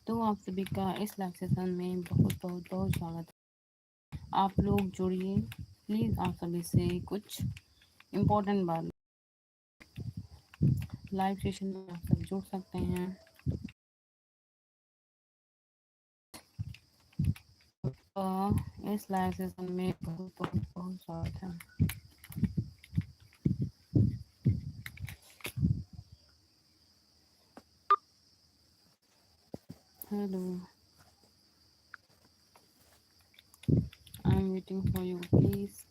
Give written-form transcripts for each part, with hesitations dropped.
तो आप सभी का इस लाइव सेशन में बहुत बहुत बहुत स्वागत है। आप लोग जुड़िए प्लीज़, आप सभी से कुछ इम्पोर्टेंट बात। लाइव सेशन में आप सब जुड़ सकते हैं। इस लाइव सेशन में बहुत बहुत बहुत स्वागत है। Hello, I am waiting for you please.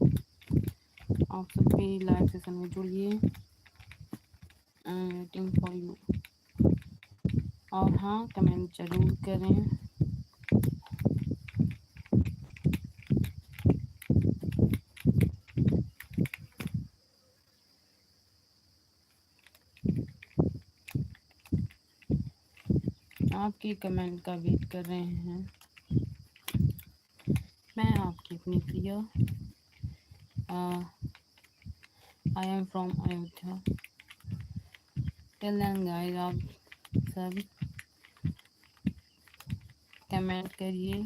आप सभी लाइव सेशन में जुड़िए। आई एम वेटिंग फॉर यू। और हाँ, कमेंट जरूर करें। आपकी कमेंट का वेट कर रहे हैं। मैं आपकी अपनी Priya, I am from Ayodhya. Till then guys, आप सब कमेंट करिए।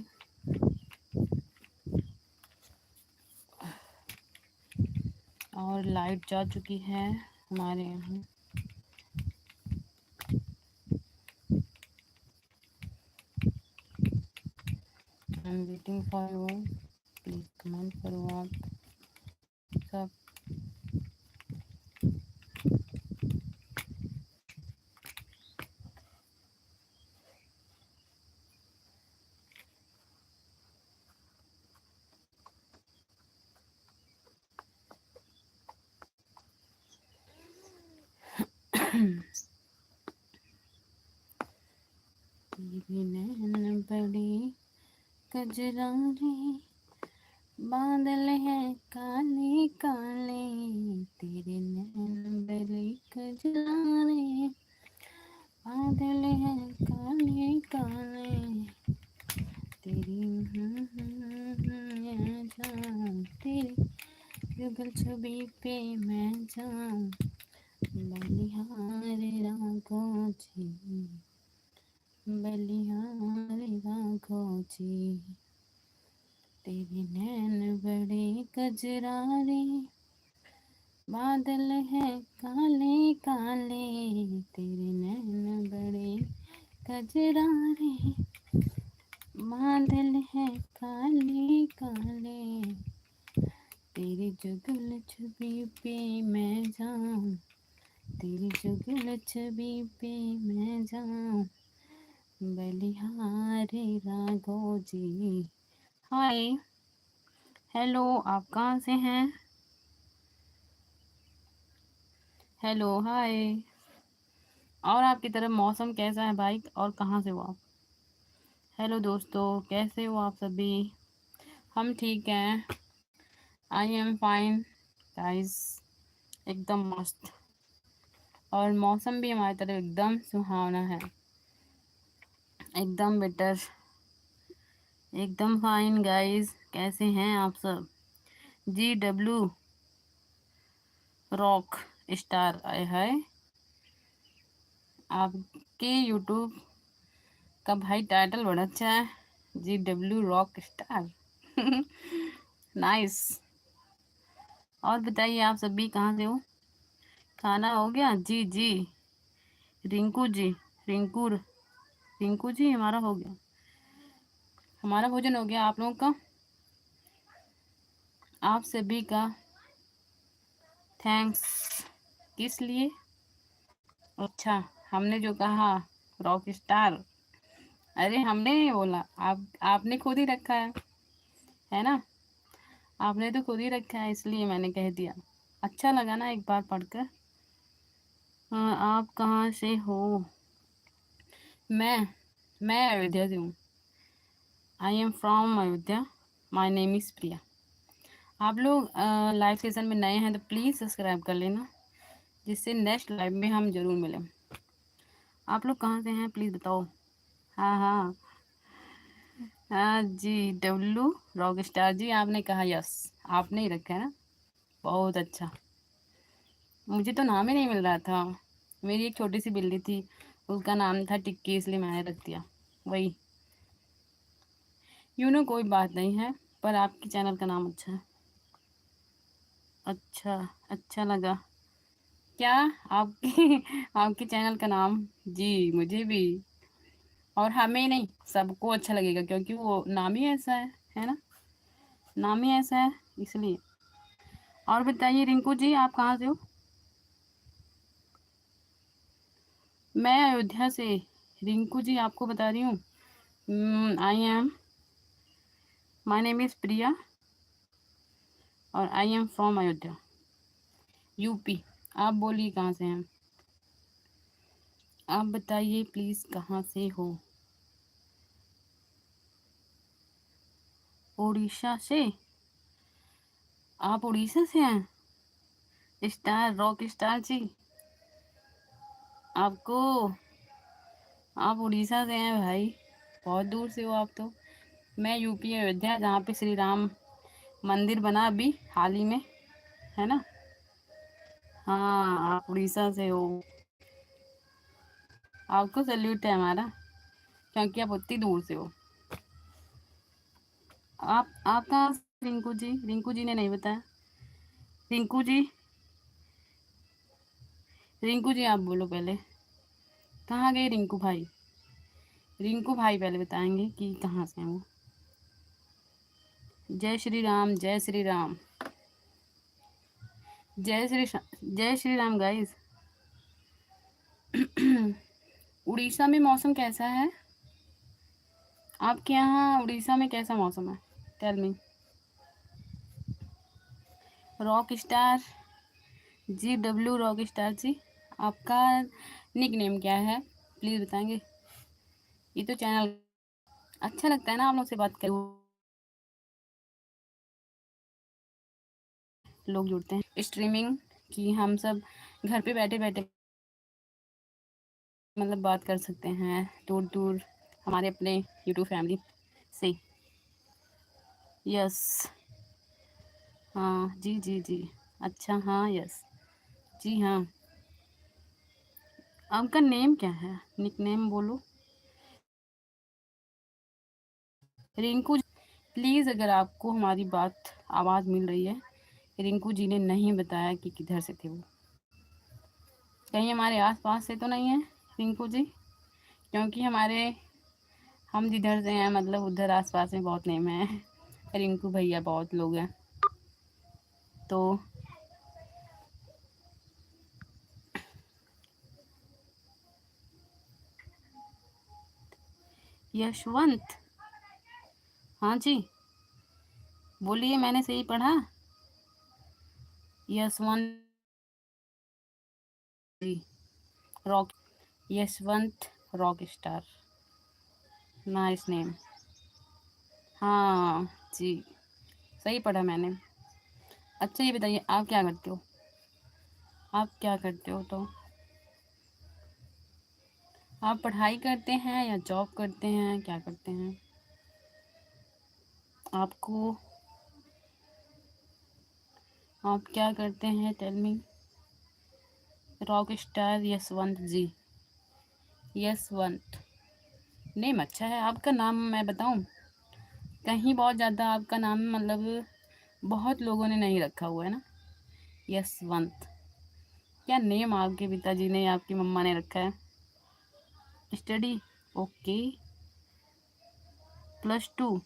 और लाइट जा चुकी है हमारे यहाँ। आई am waiting for you, please comment करो आप सब। तेरी नैन बड़ी कजरारे, बादल है काले काले। तेरे नैन बड़ी कजरारे, बादल है काले काले। तेरी मैं जाऊं, तेरी जुगल छवि पे मैं जाऊं। बलिहार राघो जी, बलिहार राघो जी। तेरे नैन बड़े कजरारे, बादल है काले काले। तेरे नैन बड़े कजरारे, बादल है काले काले। तेरी जुगल छवि पे मैं जाऊं, तेरी जुगल छवि पे मैं जाऊं। बलिहारी राघो जी। हाय, हेलो, आप कहाँ से हैं? हेलो, हाय। और आपकी तरफ मौसम कैसा है भाई, और कहाँ से हो आप? हेलो दोस्तों, कैसे हो आप सभी? हम ठीक हैं। आई एम फाइन गाइस, एकदम मस्त। और मौसम भी हमारी तरफ एकदम सुहावना है, एकदम बेटर, एकदम फाइन गाइस। कैसे हैं आप सब? GW रॉक स्टार आए है आपके यूट्यूब का भाई, टाइटल बड़ा अच्छा है, GW रॉक स्टार। नाइस। और बताइए आप सभी कहाँ से हो? खाना हो गया? जी जी। रिंकू जी, रिंकू रिंकू जी, हमारा हो गया, हमारा भोजन हो गया। आप लोगों का? आप सभी का थैंक्स। किस लिए? अच्छा, हमने जो कहा रॉक स्टार, अरे हमने नहीं बोला, आपने खुद ही रखा है ना? आपने तो खुद ही रखा है, इसलिए मैंने कह दिया। अच्छा लगा ना एक बार पढ़कर। हाँ, आप कहाँ से हो? मैं अयोध्या से हूँ। I am from Ayodhya. My name is Priya. आप लोग लाइव सेशन में नए हैं तो प्लीज़ सब्सक्राइब कर लेना, जिससे नेक्स्ट लाइव में हम ज़रूर मिलें। आप लोग कहाँ से हैं प्लीज़ बताओ। हाँ हाँ हाँ, GW रॉक स्टार जी, आपने कहा यस, आपने ही रखा है ना? बहुत अच्छा। मुझे तो नाम ही नहीं मिल रहा था। मेरी एक छोटी सी बिल्ली थी, उसका नाम था टिक्की, इसलिए मैंने रख दिया। वही कोई बात नहीं है, पर आपके चैनल का नाम अच्छा है। अच्छा, अच्छा लगा। क्या? आपकी आपके चैनल का नाम? जी, मुझे भी। और हमें ही नहीं, सबको अच्छा लगेगा, क्योंकि वो नाम ही ऐसा है ना? नाम ही ऐसा है, इसलिए। और बताइए रिंकू जी, आप कहाँ से हो? मैं अयोध्या से। रिंकू जी, आपको बता रही हूँ, I am my name is Priya और I am from Ayodhya, UP. आप बोलिए कहाँ से हैं? आप बताइए प्लीज़, कहाँ से हो? उड़ीसा से? आप उड़ीसा से हैं? स्टार, रॉक स्टार जी। आपको आप उड़ीसा से हैं भाई, बहुत दूर से हो आप तो। मैं यूपी अयोध्या, जहाँ पे श्री राम मंदिर बना अभी हाल ही में, है ना? हाँ, आप उड़ीसा से हो। आपको सल्यूट है हमारा, क्योंकि आप उतनी दूर से हो। आप कहाँ से रिंकू जी? रिंकू जी ने नहीं बताया। रिंकू जी, रिंकू जी आप बोलो पहले, कहाँ गए रिंकू भाई? रिंकू भाई पहले बताएंगे कि कहाँ से हैं वो। जय श्री राम, जय श्री राम। जय श्री राम गाइस। उड़ीसा में मौसम कैसा है? आपके यहाँ उड़ीसा में कैसा मौसम है? Tell me. Rock star ji, W rock star ji, आपका निक नेम क्या है, प्लीज़ बताएंगे? ये तो चैनल अच्छा लगता है ना आप लोग से बात कर, लोग जुड़ते हैं स्ट्रीमिंग कि हम सब घर पे बैठे बैठे मतलब बात कर सकते हैं दूर दूर, हमारे अपने यूट्यूब फैमिली से। यस। हाँ जी जी जी। अच्छा, हाँ यस। जी हाँ। आपका नेम क्या है, निक नेम बोलो। रिंकू, प्लीज़ अगर आपको हमारी बात आवाज़ मिल रही है, रिंकू जी ने नहीं बताया कि किधर से थे वो, कहीं हमारे आसपास से तो नहीं है रिंकू जी? क्योंकि हम जिधर से हैं मतलब उधर आसपास में बहुत नेम है, रिंकू भैया बहुत लोग हैं तो। यशवंत, हाँ जी, बोलिए, मैंने सही पढ़ा? Yashwant ji, rock, Yashwant rock star, nice name. हाँ जी, सही पढ़ा मैंने। अच्छा ये बताइए, आप क्या करते हो? आप क्या करते हो तो? आप पढ़ाई करते हैं या जॉब करते हैं, क्या करते हैं आपको? आप क्या करते हैं, tell me. Rock star Yashwant ji, Yashwant name अच्छा है आपका। नाम मैं बताऊं, कहीं बहुत ज़्यादा आपका नाम मतलब बहुत लोगों ने नहीं रखा हुआ है ना, यशवंत। क्या नेम आपके पिताजी ने, आपकी मम्मा ने रखा है? Study, okay, +2।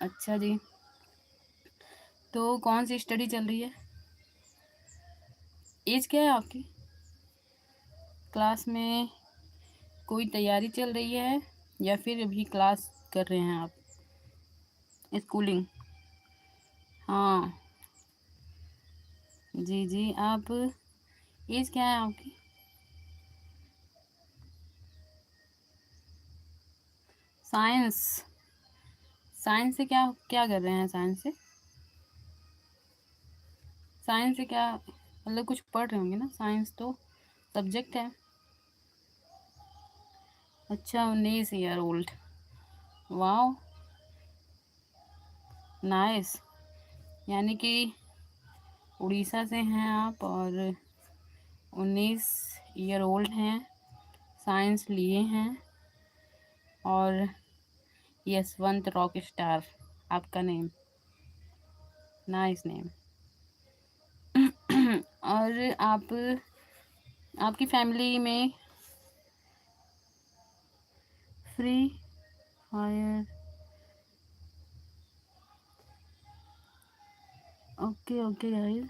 अच्छा जी, तो कौन सी स्टडी चल रही है? एज क्या है आपकी? क्लास में कोई तैयारी चल रही है या फिर अभी क्लास कर रहे हैं आप, स्कूलिंग? हाँ जी जी। आप एज क्या है आपकी? साइंस, साइंस से क्या क्या कर रहे हैं? साइंस से, साइंस से क्या मतलब कुछ पढ़ रहे होंगे ना, साइंस तो सब्जेक्ट है। अच्छा, 19 ईयर ओल्ड, वाओ, नाइस। यानी कि उड़ीसा से हैं आप और 19 ईयर ओल्ड हैं, साइंस लिए हैं, और यशवंत रॉक स्टार आपका नेम, नाइस नेम। और आपकी फैमिली में free fire, okay okay guys.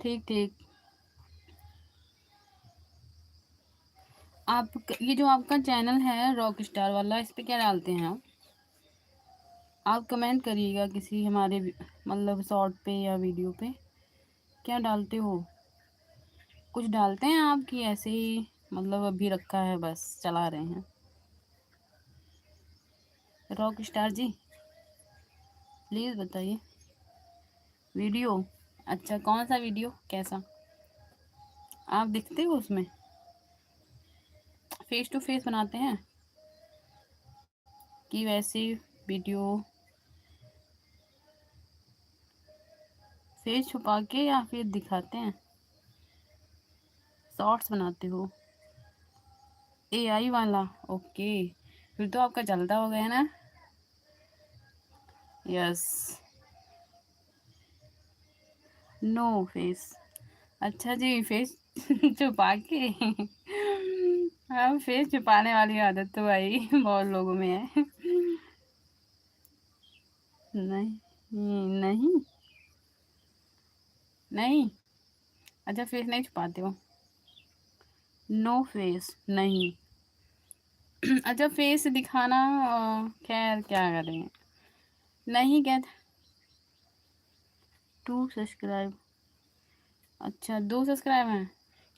ठीक ठीक। आप ये जो आपका चैनल है रॉक स्टार वाला, इस पे क्या डालते हैं आप कमेंट करिएगा किसी हमारे मतलब शॉर्ट पे या वीडियो पे, क्या डालते हो? कुछ डालते हैं आप कि ऐसे ही मतलब अभी रखा है बस चला रहे हैं? रॉक स्टार जी प्लीज़ बताइए। वीडियो, अच्छा कौन सा वीडियो, कैसा आप दिखते हो उसमें? फेस टू फेस बनाते हैं कि वैसे वीडियो फेस छुपा के या फिर दिखाते हैं? शॉर्ट्स बनाते हो एआई वाला? ओके, फिर तो आपका चलता हो गया ना। यस, नो फेस, अच्छा जी फेस छुपा के। हाँ, फेस छुपाने वाली आदत तो भाई बहुत लोगों में है। नहीं नहीं नहीं, अच्छा फेस नहीं छुपाते हो? नो फेस नहीं। अच्छा फेस दिखाना, खैर क्या करें, नहीं कहते। 2 सब्सक्राइब, अच्छा 2 सब्सक्राइब हैं,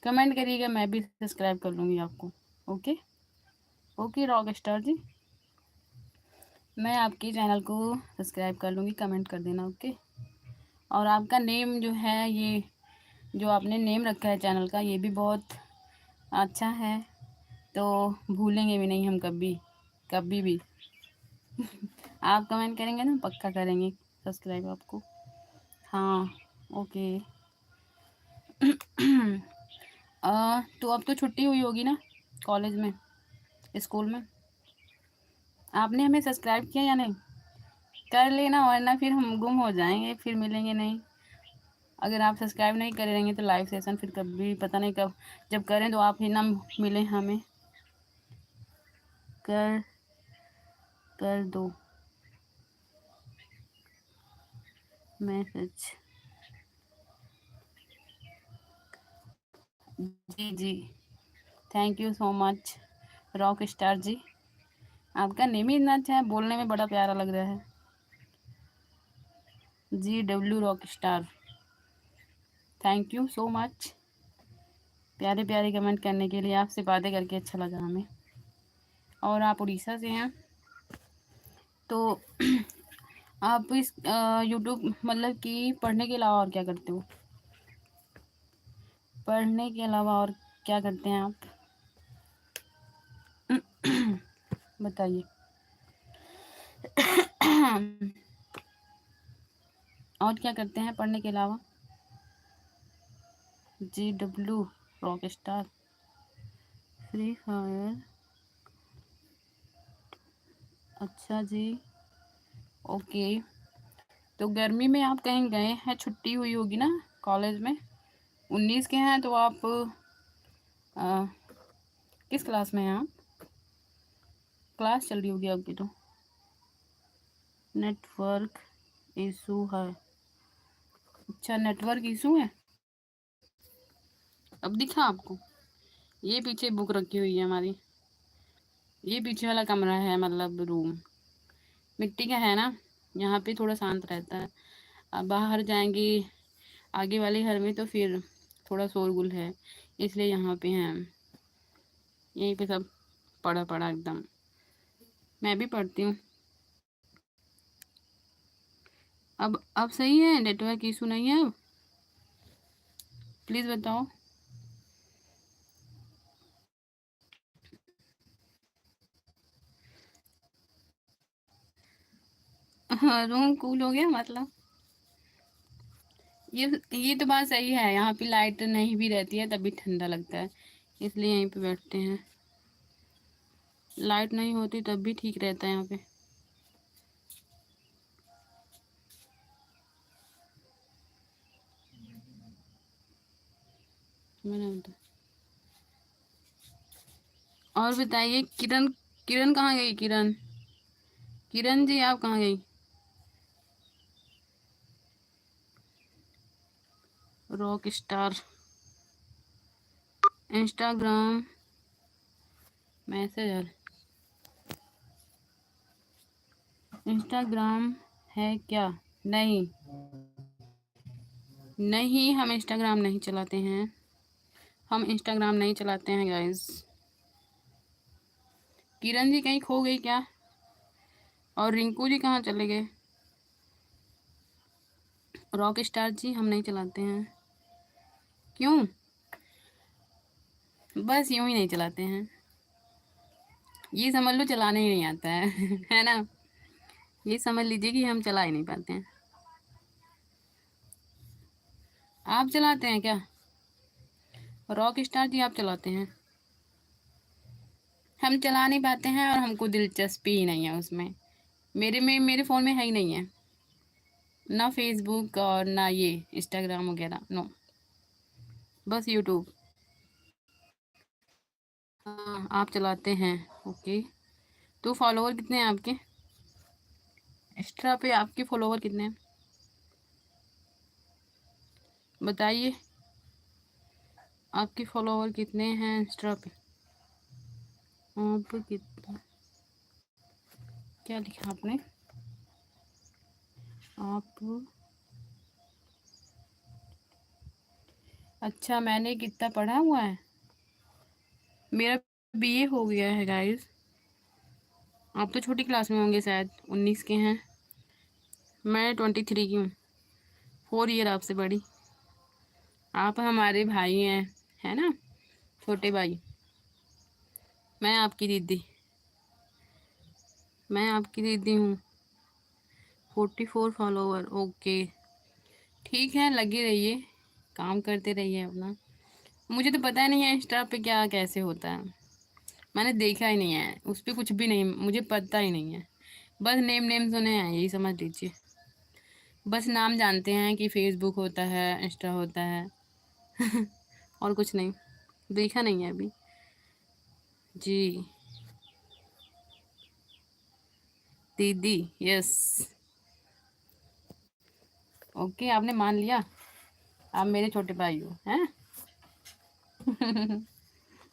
कमेंट करिएगा मैं भी सब्सक्राइब कर लूँगी आपको। ओके ओके रॉक स्टार जी, मैं आपके चैनल को सब्सक्राइब कर लूँगी, कमेंट कर देना। ओके, और आपका नेम जो है, ये जो आपने नेम रखा है चैनल का, ये भी बहुत अच्छा है, तो भूलेंगे भी नहीं हम कभी कभी भी। आप कमेंट करेंगे ना, पक्का करेंगे सब्सक्राइब आपको। हाँ ओके। तो अब तो छुट्टी हुई होगी ना कॉलेज में, स्कूल में? आपने हमें सब्सक्राइब किया या नहीं? कर लेना, वरना फिर हम गुम हो जाएंगे, फिर मिलेंगे नहीं। अगर आप सब्सक्राइब नहीं करेंगे तो लाइव सेशन फिर कभी पता नहीं कब, जब करें तो आप ही ना मिले हमें। कर कर दो मैसेज। जी जी, thank you so much rock star ji, आपका नेम ही इतना अच्छा है, बोलने में बड़ा प्यारा लग रहा है। GW rock star, thank you so much प्यारे प्यारे कमेंट करने के लिए, आपसे बातें करके अच्छा लगा हमें। और आप उड़ीसा से हैं तो आप इस यूट्यूब मतलब कि पढ़ने के अलावा और क्या करते हो? पढ़ने के अलावा और क्या करते हैं आप? बताइए। और क्या करते हैं पढ़ने के अलावा? GW rock star, free fire, अच्छा जी ओके। तो गर्मी में आप कहीं गए हैं, छुट्टी हुई होगी ना कॉलेज में? 19 के हैं तो आप आ, किस क्लास में हैं आप? क्लास चल रही होगी आपकी तो। नेटवर्क इशू है, अच्छा नेटवर्क इशू है। अब दिखा आपको? ये पीछे बुक रखी हुई है हमारी, ये पीछे वाला कमरा है मतलब रूम, मिट्टी का है ना, यहाँ पे थोड़ा शांत रहता है। अब बाहर जाएंगे आगे वाले घर में तो फिर थोड़ा शोरगुल है, इसलिए यहाँ पे हैं, यहीं पे सब पड़ा पड़ा एकदम। मैं भी पढ़ती हूँ। अब सही है, नेटवर्क इशू नहीं है अब? प्लीज़ बताओ। हाँ रूम कूल हो गया मतलब, ये तो बात सही है, यहाँ पे लाइट नहीं भी रहती है तभी ठंडा लगता है, इसलिए यहीं पे बैठते हैं। लाइट नहीं होती तब भी ठीक रहता है यहाँ पे। मैंने बता और बताइए, किरण किरण कहाँ गई? किरण किरण जी आप कहाँ गई? Rock star Instagram messenger Instagram है क्या? नहीं नहीं, हम इंस्टाग्राम नहीं चलाते हैं। हम इंस्टाग्राम नहीं चलाते हैं गाइस। किरण जी कहीं खो गई क्या? और रिंकू जी कहाँ चले गए? रॉक स्टार जी हम नहीं चलाते हैं। क्यों? बस यूं ही नहीं चलाते हैं, ये समझ लो चलाने ही नहीं आता है है ना? ये समझ लीजिए कि हम चला ही नहीं पाते हैं। आप चलाते हैं क्या? रॉक स्टार जी आप चलाते हैं? हम चला नहीं पाते हैं और हमको दिलचस्पी ही नहीं है उसमें। मेरे फ़ोन में है ही नहीं है, ना फेसबुक और ना ये इंस्टाग्राम वगैरह, नो, बस यूट्यूब। हाँ आप चलाते हैं, ओके। तो फॉलोवर कितने हैं आपके? इंस्टा पे आपके फॉलोवर कितने हैं बताइए? आपके फॉलोवर कितने हैं इंस्टा पे? आप कितना, क्या लिखा आपने? आप, अच्छा मैंने कितना पढ़ा हुआ है? मेरा बीए हो गया है गाइस। आप तो छोटी क्लास में होंगे शायद, 19 के हैं। मैं 23 की हूँ, 4 ईयर आपसे बड़ी। आप हमारे भाई हैं, है ना, छोटे भाई। मैं आपकी दीदी, मैं आपकी दीदी हूँ। 44 फॉलोवर, ओके। ठीक है, लगे रहिए, काम करते रहिए अपना। मुझे तो पता ही नहीं है इंस्टा पे क्या कैसे होता है, मैंने देखा ही नहीं है, उस पर कुछ भी नहीं, मुझे पता ही नहीं है। बस नेम नेम सुने हैं, यही समझ लीजिए। बस नाम जानते हैं कि फेसबुक होता है, इंस्टा होता है और कुछ नहीं, देखा नहीं है अभी जी। दीदी, यस, ओके, आपने मान लिया, आप मेरे छोटे भाई हो, हैं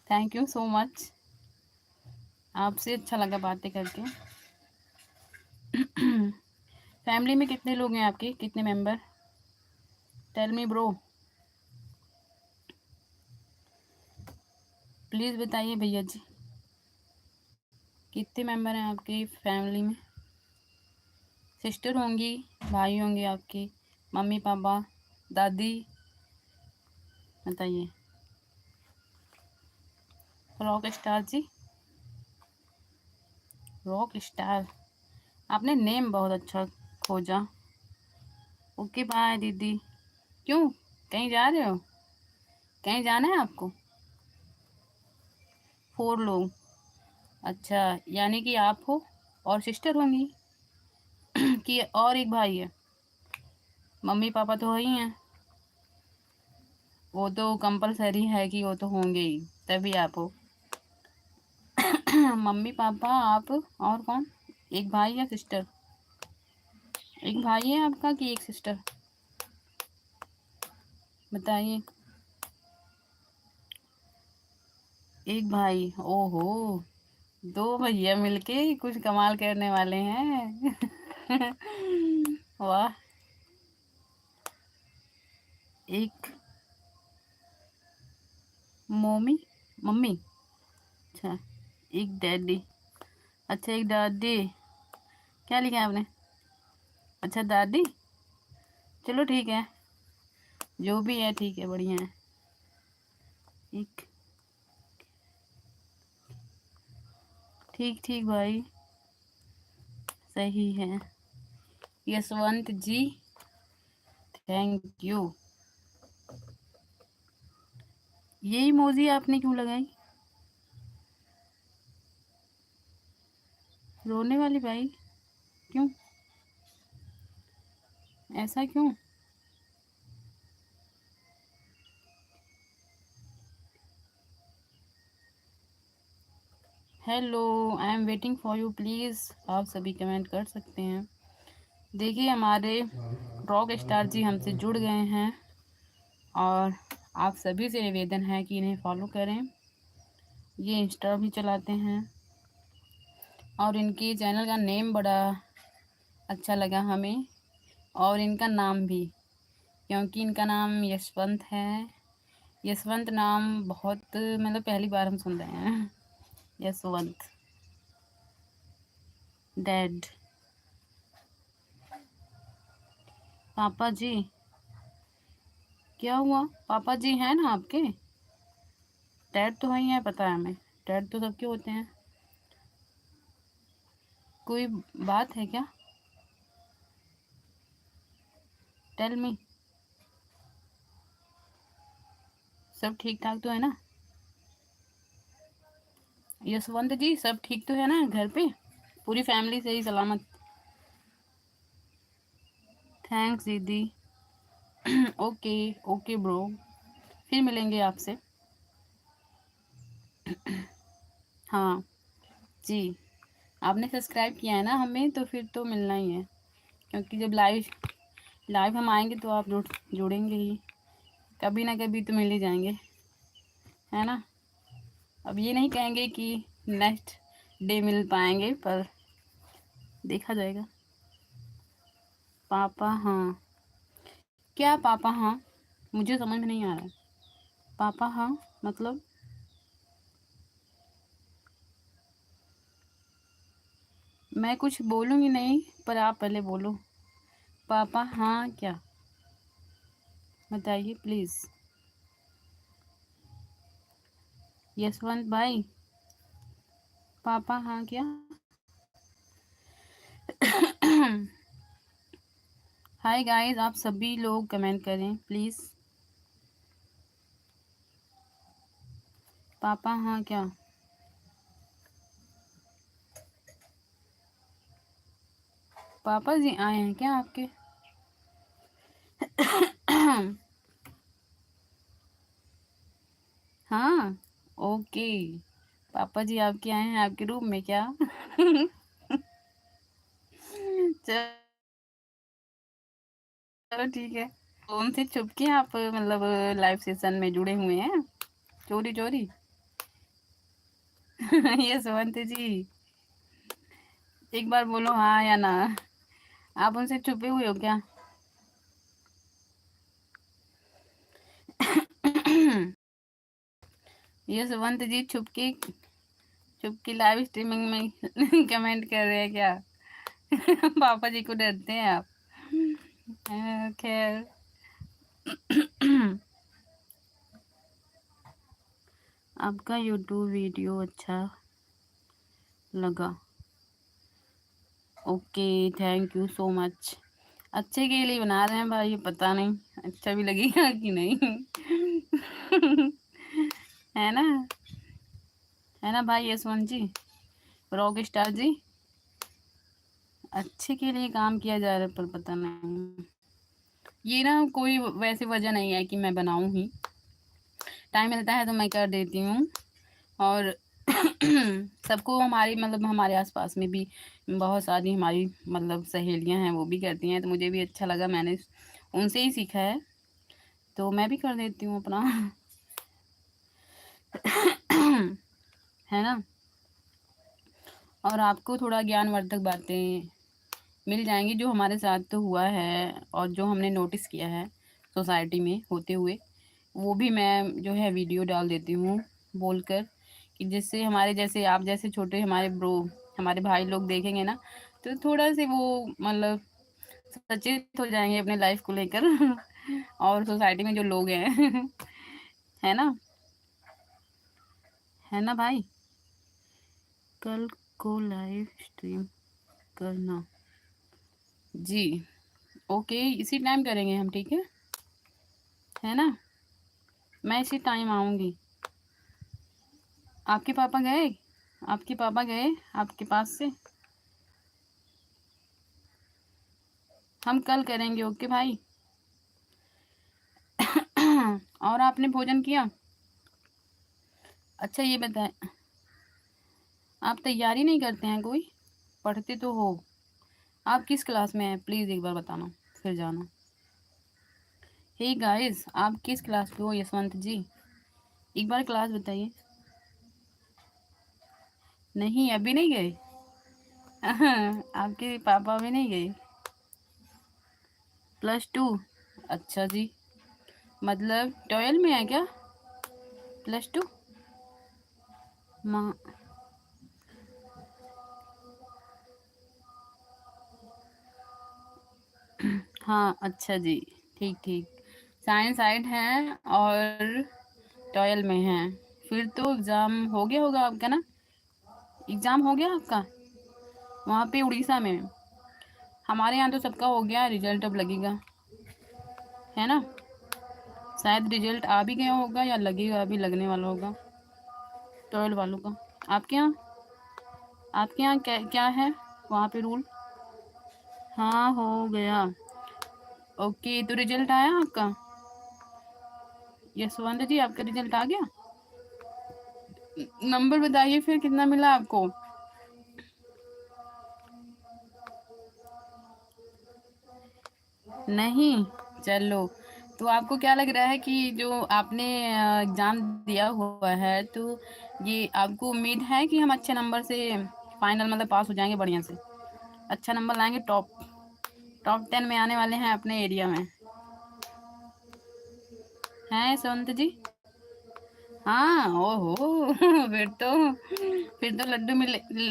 थैंक यू सो मच, आपसे अच्छा लगा बातें करके। फैमिली में कितने लोग हैं आपके, कितने member? Tell me bro, please बताइए भैया जी, कितने मेंबर हैं आपकी फैमिली में? सिस्टर होंगी, भाई होंगे आपके, मम्मी पापा, दादी, बताइए। रॉक स्टार जी, रॉक स्टार, आपने नेम बहुत अच्छा खोजा। ओके बाय दीदी। क्यों, कहीं जा रहे हो? कहीं जाना है आपको? 4 लोग, अच्छा, यानी कि आप हो और सिस्टर होंगी कि और एक भाई है? मम्मी पापा तो ही हैं, वो तो कंपलसरी है कि वो तो होंगे ही, तभी आप हो मम्मी पापा आप और कौन? एक भाई या सिस्टर? एक भाई है आपका कि एक सिस्टर, बताइए। एक भाई, ओहो, 2 भैया मिलके कुछ कमाल करने वाले हैं वाह। एक मम्मी, मम्मी, अच्छा, एक डैडी, अच्छा एक दादी, क्या लिखा है आपने? अच्छा दादी, चलो ठीक है, जो भी है ठीक है, बढ़िया है। एक, ठीक ठीक भाई, सही है। यशवंत जी, थैंक यू। ये इमोजी आपने क्यों लगाई? रोने वाली भाई, क्यों? ऐसा क्यों? Hello, I am waiting for you please. आप सभी कमेंट कर सकते हैं। देखिए हमारे रॉक स्टार जी हमसे जुड़ गए हैं और आप सभी से निवेदन है कि इन्हें फॉलो करें। ये इंस्टा भी चलाते हैं और इनके चैनल का नेम बड़ा अच्छा लगा हमें, और इनका नाम भी, क्योंकि इनका नाम यशवंत है। यशवंत नाम बहुत मतलब पहली बार हम सुन रहे हैं। यशवंत डैड। पापा जी, क्या हुआ? पापा जी हैं ना आपके? डैड तो वही है, पता है हमें। डैड तो सबके होते हैं। कोई बात है क्या? Tell me. सब ठीक ठाक तो है ना? यशवंत जी सब ठीक तो है ना घर पे? पूरी फैमिली सही सलामत? थैंक्स दीदी। ओके। ओके ब्रो, फिर मिलेंगे आपसे। हाँ जी, आपने सब्सक्राइब किया है ना हमें, तो फिर तो मिलना ही है, क्योंकि जब लाइव लाइव हम आएंगे तो आप जुड़ेंगे ही, कभी ना कभी तो मिल ही जाएंगे, है ना? अब ये नहीं कहेंगे कि नेक्स्ट डे मिल पाएंगे, पर देखा जाएगा। पापा हाँ? क्या पापा हाँ? मुझे समझ में नहीं आ रहा। पापा हाँ मतलब? मैं कुछ बोलूँगी नहीं, पर आप पहले बोलो। पापा हाँ क्या? बताइए प्लीज़। यशवंत भाई, पापा हाँ क्या? हाय गाइस, आप सभी लोग कमेंट करें प्लीज़। पापा हाँ क्या? पापा जी आए हैं क्या आपके? हाँ, ओके। पापा जी आपके आए हैं आपके रूम में क्या? चलो ठीक है। फोन से छुप के आप मतलब लाइव सेशन में जुड़े हुए हैं, चोरी चोरी? ये सुवंत जी, एक बार बोलो हाँ या ना। आप उनसे छुपे हुए हो क्या? ये सुवंत जी छुप के लाइव स्ट्रीमिंग में कमेंट कर रहे हैं क्या? पापा जी को डरते हैं आप? खैर। आपका यूट्यूब वीडियो अच्छा लगा। Okay, thank you so much. अच्छे के लिए बना रहे हैं भाई, पता नहीं अच्छा भी लगेगा कि नहीं। है ना? है ना भाई यशवंत जी, रॉक स्टार जी? अच्छे के लिए काम किया जा रहा है, पर पता नहीं, ये ना कोई वैसे वजह नहीं है कि मैं बनाऊं ही। टाइम मिलता है तो मैं कर देती हूँ। और सबको हमारी मतलब हमारे आसपास में भी बहुत सारी हमारी मतलब सहेलियां हैं, वो भी करती हैं, तो मुझे भी अच्छा लगा, मैंने उनसे ही सीखा है, तो मैं भी कर देती हूँ अपना। है ना? और आपको थोड़ा ज्ञानवर्धक बातें मिल जाएंगी, जो हमारे साथ तो हुआ है और जो हमने नोटिस किया है सोसाइटी में होते हुए, वो भी मैं जो है वीडियो डाल देती हूँ बोलकर, कि जिससे हमारे जैसे आप जैसे छोटे हमारे ब्रो हमारे भाई लोग देखेंगे ना, तो थोड़ा से वो मतलब सचेत हो जाएंगे अपने लाइफ को लेकर। और सोसाइटी में जो लोग हैं। है ना? है ना भाई? कल को लाइव स्ट्रीम करना जी। ओके, इसी टाइम करेंगे हम, ठीक है ना? मैं इसी टाइम आऊँगी। आपके पापा गए? आपके पापा गए आपके पास से? हम कल करेंगे, ओके भाई। और आपने भोजन किया? अच्छा ये बताएं, आप तैयारी नहीं करते हैं कोई? पढ़ते तो हो। आप किस क्लास में हैं प्लीज़ एक बार बताना, फिर जाना। हे गाइस, आप किस क्लास पे हो यशवंत जी? एक बार क्लास बताइए। नहीं अभी नहीं गए? आपके पापा भी नहीं गए? +2? अच्छा जी, मतलब 12 में है क्या? +2? माँ, हाँ अच्छा जी, ठीक ठीक। साइंस साइड है और 12 में है, फिर तो एग्ज़ाम हो गया होगा आपका ना? एग्ज़ाम हो गया आपका वहाँ पे उड़ीसा में? हमारे यहाँ तो सबका हो गया, रिजल्ट अब लगेगा, है ना? शायद रिजल्ट आ भी गया होगा या लगेगा, अभी लगने वाला होगा 12 वालों का। आपके यहाँ, आपके यहाँ क्या क्या है वहाँ पे रूल? हाँ हो गया। ओके, तो रिजल्ट आया आपका? यशवंत जी आपका रिजल्ट आ गया? नंबर बताइए फिर कितना मिला आपको? नहीं, चलो। तो आपको क्या लग रहा है कि जो आपने एग्ज़ाम दिया हुआ है, तो ये आपको उम्मीद है कि हम अच्छे नंबर से फाइनल मतलब पास हो जाएंगे बढ़िया से, अच्छा नंबर लाएंगे, टॉप 10 में आने वाले हैं अपने एरिया में, हैं यशवंत जी? हाँ, ओहो। फिर तो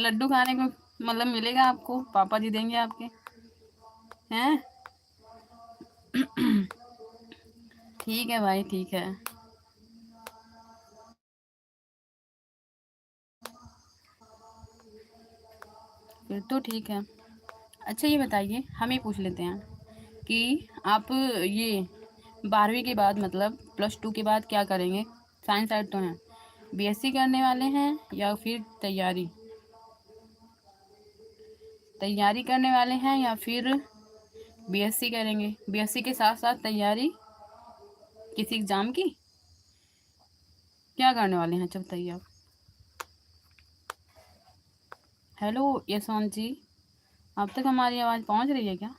लड्डू खाने को मतलब मिलेगा आपको, पापा जी देंगे आपके, हैं? ठीक है भाई, ठीक है। फिर तो ठीक है। अच्छा ये बताइए, हम ये पूछ लेते हैं कि आप ये 12वीं के बाद मतलब +2 के बाद क्या करेंगे? साइंस साइड तो हैं, बीएससी करने वाले हैं या फिर तैयारी करने वाले हैं या फिर बीएससी करेंगे? बीएससी के साथ साथ तैयारी किसी एग्ज़ाम की, क्या करने वाले हैं? चल बताइए आप। हेलो यशवंत जी, अब तक हमारी आवाज़ पहुंच रही है क्या?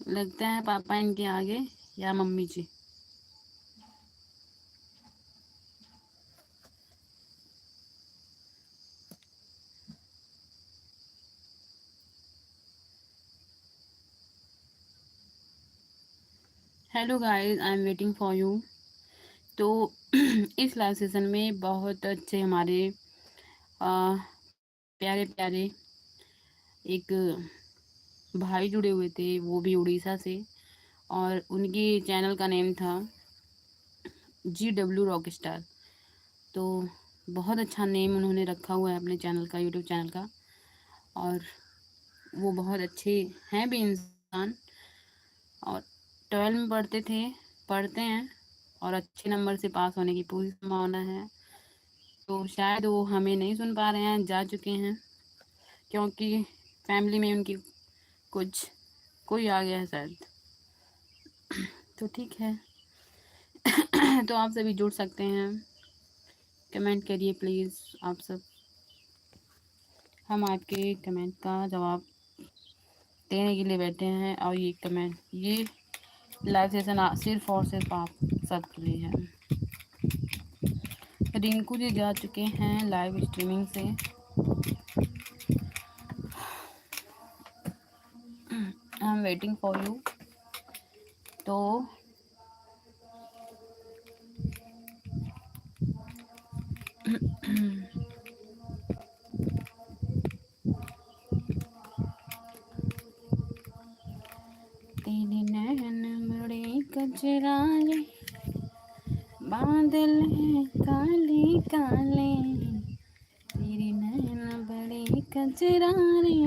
लगता है पापा इनके आगे या मम्मी जी। Hello guys, I am waiting for you. तो इस लाइव सेशन में बहुत अच्छे हमारे प्यारे प्यारे एक भाई जुड़े हुए थे, वो भी उड़ीसा से, और उनके चैनल का नेम था GW रॉक स्टार। तो बहुत अच्छा नेम उन्होंने रखा हुआ है अपने चैनल का, यूट्यूब चैनल का, और वो बहुत अच्छे हैं भी इंसान, और 12 में पढ़ते हैं और अच्छे नंबर से पास होने की पूरी संभावना है। तो शायद वो हमें नहीं सुन पा रहे हैं, जा चुके हैं, क्योंकि फैमिली में उनकी कुछ कोई आ गया है शायद। तो ठीक है। तो आप सभी जुड़ सकते हैं, कमेंट करिए प्लीज़ आप सब, हम आपके कमेंट का जवाब देने के लिए बैठे हैं। और ये लाइव सेशन सिर्फ और सिर्फ आप सबके लिए है। रिंकू जी जा चुके हैं लाइव स्ट्रीमिंग से। आई एम वेटिंग फॉर यू। तो तेरे नैन बड़े कजरारे, बादल हैं काले काले, तेरे नैन बड़े कजरारे,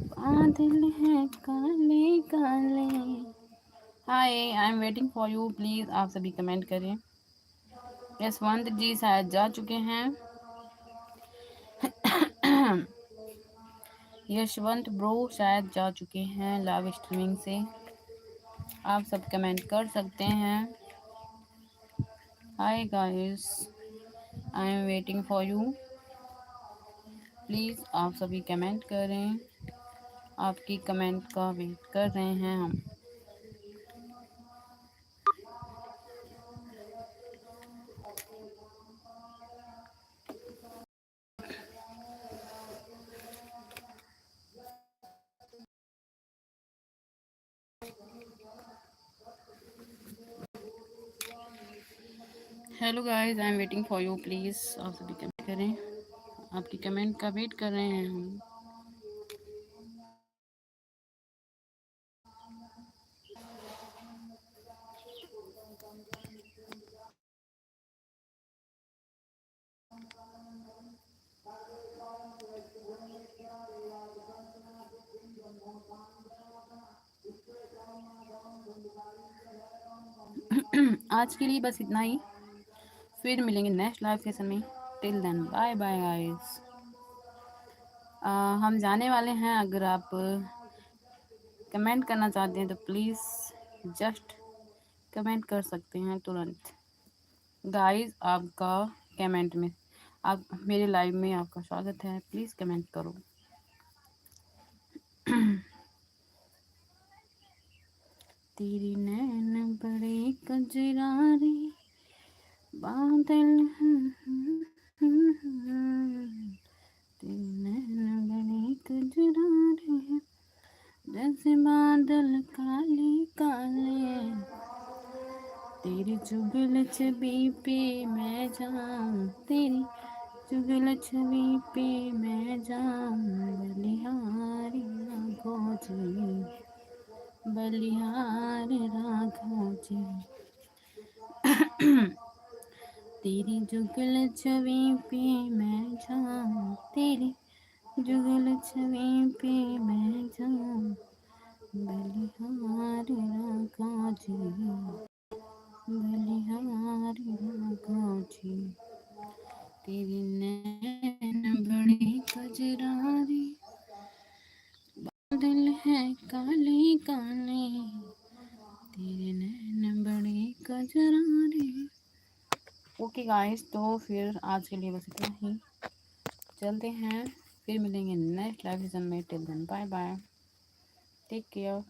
बादल हैं काले काले। Hi, I am waiting for you, please आप सभी कमेंट करें। यशवंत जी शायद जा चुके हैं। यशवंत ब्रो शायद जा चुके हैं लाइव स्ट्रीमिंग से। आप सब कमेंट कर सकते हैं। Hi guys, I am waiting for you. Please आप सभी कमेंट करें, आपकी कमेंट का वेट कर रहे हैं हम। Hello guys, I am waiting for you. Please आप सभी कमेंट करें, आपकी कमेंट का वेट कर रहे हैं हम। आज के लिए बस इतना ही, फिर मिलेंगे नेक्स्ट लाइव सेशन में। Till then bye bye guys. हम जाने वाले हैं। अगर आप कमेंट करना चाहते हैं तो प्लीज़ जस्ट कमेंट कर सकते हैं तुरंत। गाइस, आपका कमेंट में, आप मेरे लाइव में आपका स्वागत है। प्लीज़ कमेंट करो। तेरी नैन बड़े कजरारे बादल तेरी नैन बड़े कजरारे जैसे बादल काले काले। तेरी चुगल छवि पे मैं जाऊं, तेरी चुगल छवि पे मैं जाऊं। बलिहारी राघो जी, बलिहारी राघो जी। तेरी जुगल छवि पे मैं जाऊं, तेरी जुगल छवि पे मैं जाऊं। बलिहारी राघो जी, बलिहारी राघो जी। तेरी नैन बड़ी कजरारी बादल है काले काले। तेरे नैन बड़े कजरारे। ओके गाइस, तो फिर आज के लिए बस इतना ही। चलते हैं, फिर मिलेंगे नेक्स्ट लाइव सेशन में। Till then bye bye, take care.